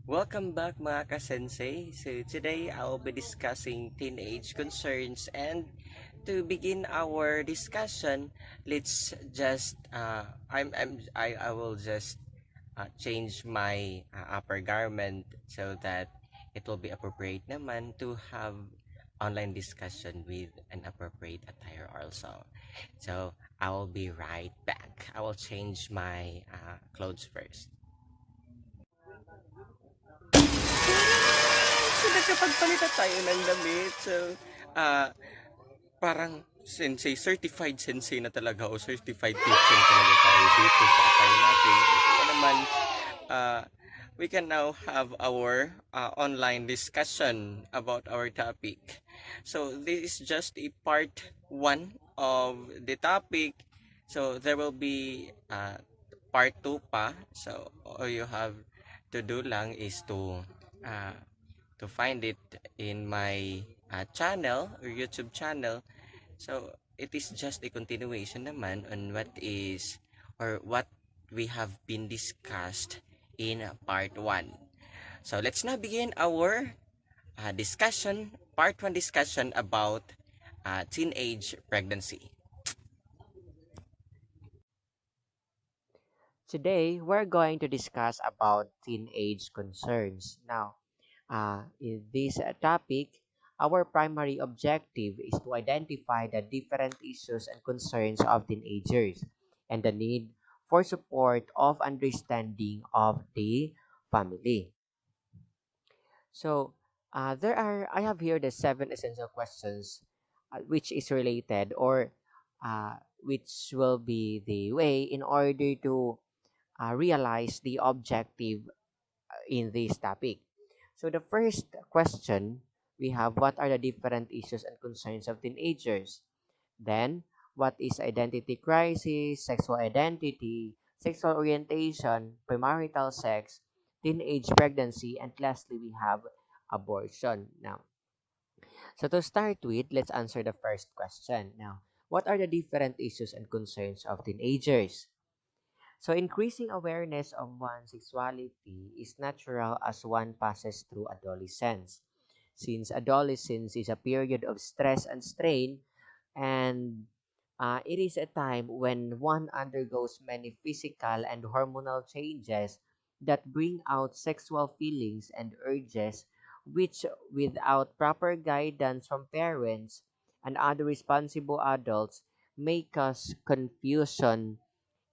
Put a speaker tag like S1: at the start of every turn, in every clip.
S1: Welcome back mga ka-sensei. So today I will be discussing teenage concerns, and to begin our discussion, let's just I will just change my upper garment so that it will be appropriate naman to have online discussion with an appropriate attire also. So I will be right back. I will change my clothes first. So, nakapagpalitan tayo ng damit. So, ah, parang sensei, certified sensei na talaga o certified teacher talaga tayo dito sa attire natin. Kaya naman, ah, we can now have our online discussion about our topic. So, this is just a part 1 of the topic. So, there will be part 2 pa. So, all you have to do lang is uh, find it in my channel or YouTube channel. So it is just a continuation naman on what is or what we have been discussed in part 1. So let's now begin our discussion, part 1 discussion about teenage pregnancy.
S2: Today, we're going to discuss about teenage concerns. Now, in this topic, our primary objective is to identify the different issues and concerns of teenagers and the need for support of understanding of the family. So, I have here the 7 essential questions which is related or which will be the way in order to realize the objective in this topic. So the first question we have, what are the different issues and concerns of teenagers? Then, what is identity crisis, sexual identity, sexual orientation, premarital sex, teenage pregnancy, and lastly we have abortion. Now, so to start with, let's answer the first question. Now, what are the different issues and concerns of teenagers? So, increasing awareness of one's sexuality is natural as one passes through adolescence. Since adolescence is a period of stress and strain, and it is a time when one undergoes many physical and hormonal changes that bring out sexual feelings and urges, which, without proper guidance from parents and other responsible adults, may cause confusion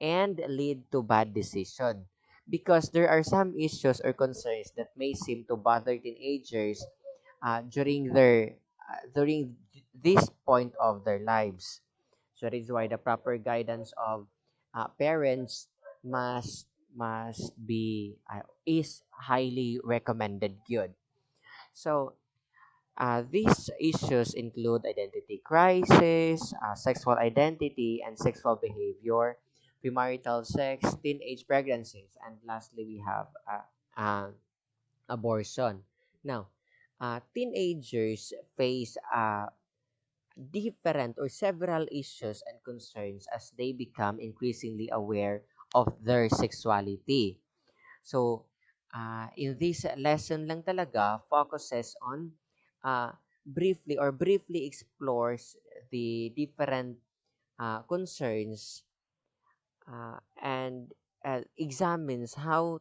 S2: and lead to bad decision because there are some issues or concerns that may seem to bother teenagers during this point of their lives. So that is why the proper guidance of parents must be is highly recommended. Good. So these issues include identity crisis, sexual identity and sexual behavior, premarital sex, teenage pregnancies, and lastly, we have abortion. Now, teenagers face different or several issues and concerns as they become increasingly aware of their sexuality. So, in this lesson lang talaga focuses on briefly explores the different concerns and examines how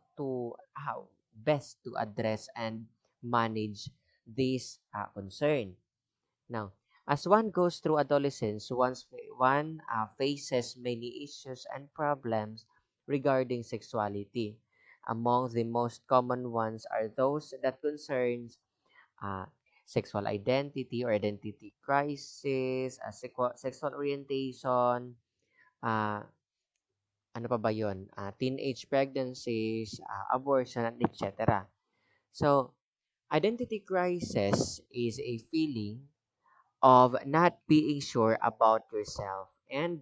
S2: best to address and manage this concern. Now, as one goes through adolescence, one faces many issues and problems regarding sexuality. Among the most common ones are those that concerns uh, sexual identity or identity crisis, sexual orientation, uh, ano pa ba yun? Teenage pregnancies, abortion, and etc. So, identity crisis is a feeling of not being sure about yourself and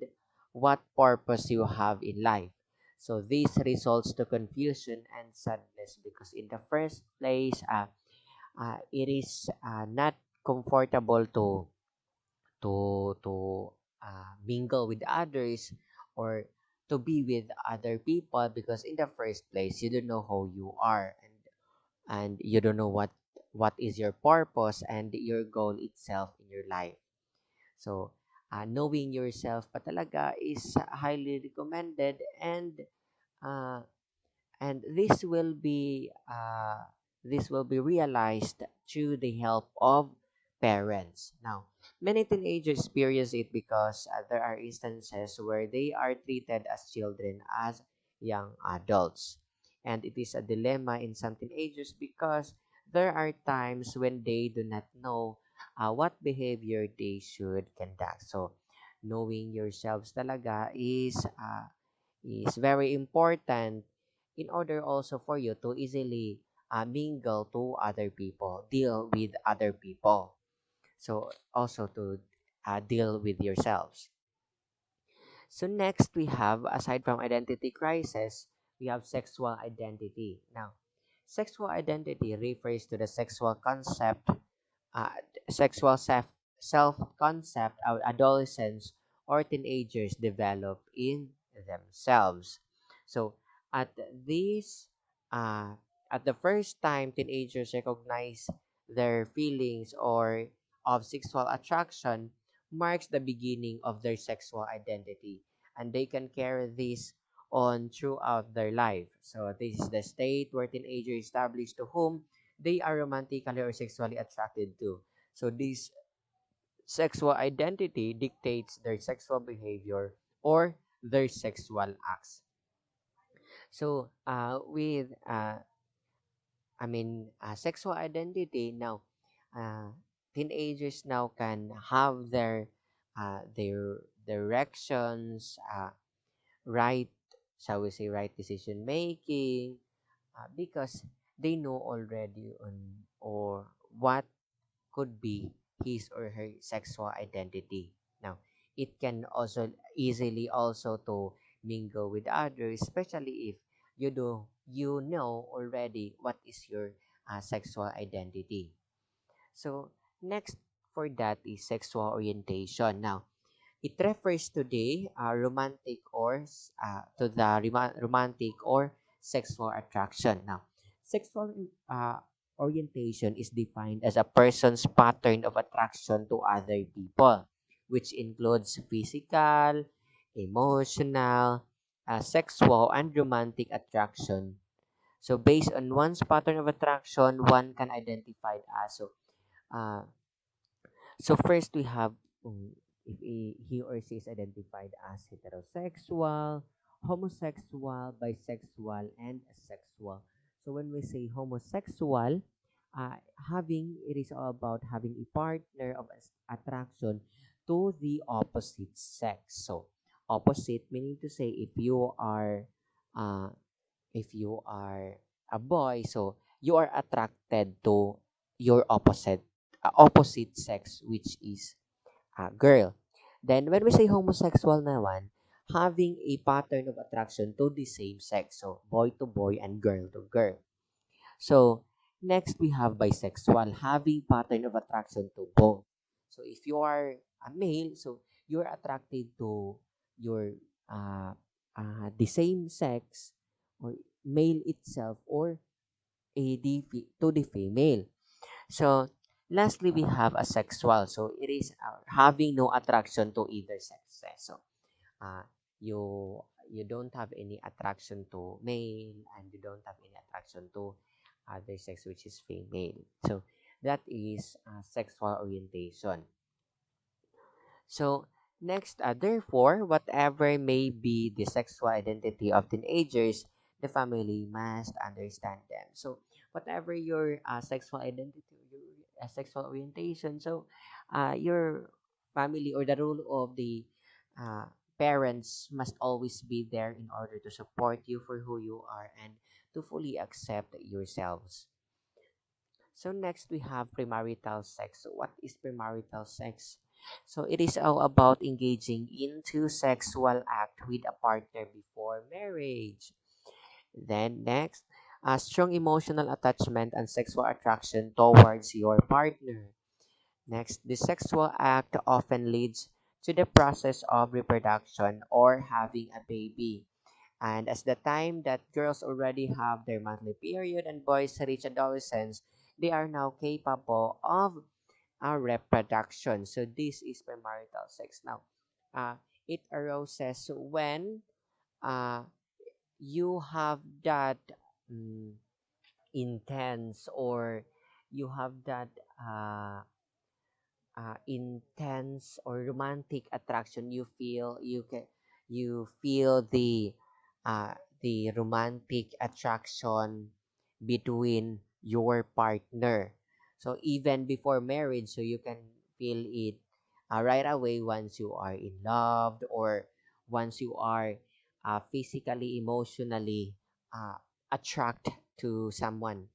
S2: what purpose you have in life. So this results to confusion and sadness because in the first place, it is not comfortable to mingle with others or to be with other people because in the first place you don't know who you are, and you don't know what is your purpose and your goal itself in your life. So, knowing yourself pa talaga is highly recommended, uh, and this will be realized through the help of parents. Now, many teenagers experience it because there are instances where they are treated as children, as young adults, and it is a dilemma in some teenagers because there are times when they do not know what behavior they should conduct. So, knowing yourselves talaga is very important in order also for you to easily mingle to other people, deal with other people. So also to deal with yourselves. So next we have, aside from identity crisis, we have sexual identity. Now, sexual identity refers to the uh, sexual self concept of adolescents or teenagers develop in themselves. So at this uh, at the first time teenagers recognize their feelings or of sexual attraction marks the beginning of their sexual identity, and they can carry this on throughout their life. So this is the state where teenagers establish to whom they are romantically or sexually attracted to. So this sexual identity dictates their sexual behavior or their sexual acts. So with sexual identity now, uh, teenagers now can have their directions, right, shall we say, right decision making, because they know already on or what could be his or her sexual identity. Now, it can also easily also to mingle with others, especially if you know already what is your sexual identity. So next for that is sexual orientation. Now, it refers to the romantic or to the romantic or sexual attraction. Now, sexual orientation is defined as a person's pattern of attraction to other people, which includes physical, emotional, sexual, and romantic attraction. So, based on one's pattern of attraction, one can identify it as uh, so first we have if he or she is identified as heterosexual, homosexual, bisexual, and asexual. So when we say homosexual, having it is all about having a partner of attraction to the opposite sex. So opposite meaning to say uh, if you are a boy, so you are attracted to your opposite sex, which is a girl. Then when we say homosexual naman, having a pattern of attraction to the same sex, so boy to boy and girl to girl. So next we have bisexual, having pattern of attraction to both. So if you are a male, so you're attracted to your the same sex or male itself or to the female. So lastly we have asexual. So it is having no attraction to either sex. So uh, you you don't have any attraction to male and you don't have any attraction to other sex which is female. So that is sexual orientation. So next, therefore, whatever may be the sexual identity of teenagers, the family must understand them. So whatever your sexual identity, your sexual orientation, so your family or the role of the uh, parents must always be there in order to support you for who you are and to fully accept yourselves. So next we have premarital sex. So what is premarital sex? So it is all about engaging into sexual act with a partner before marriage. Then next, a strong emotional attachment and sexual attraction towards your partner. Next, the sexual act often leads to the process of reproduction or having a baby. And as the time that girls already have their monthly period and boys reach adolescence, they are now capable of reproduction. So this is premarital sex. Now, uh, it arises when uh, you have that mm, intense, or you have that intense or romantic attraction. You feel uh, the romantic attraction between your partner. So even before marriage, so you can feel it right away once you are in love, or once you are physically, emotionally uh, attracted to someone.